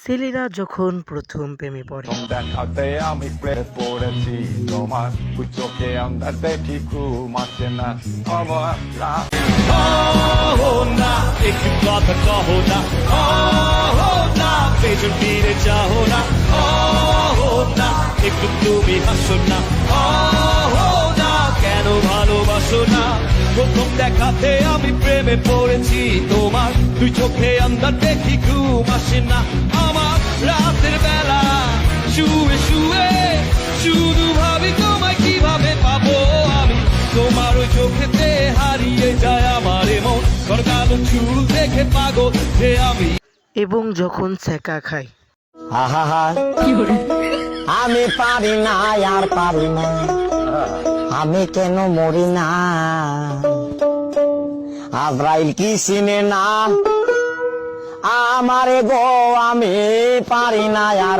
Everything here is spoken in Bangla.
ছেলেরা যখন প্রথম প্রেমে পড়ে দেখাতে আমি প্রেমে পড়েছি তোমার চোখে আমরা দেখি ঘুম আসে না আমার না একটু কথা কহো না না পেছন ফিরে চাও না না একটু তুমি হাসো না না কেন ভালোবাসো না প্রথম দেখাতে আমি প্রেমে পড়েছি তোমার দুই চোখে আমরা দেখি ঘুম আসে না আমার রাতের বেলা শুয়ে শুয়ে শুধু ভাবি তোমায় কিভাবে পাবো আমি তোমার ওই চোখেতে হারিয়ে যায় আমার মন কালো চুল দেখে পাগল যে আমি এবং যখন ছ্যাঁকা খায় আহা আমি পারি না আর পারি না আমি কেন মরি না আজরাইল কি চিনে না আমারে গো আমি পারি না আর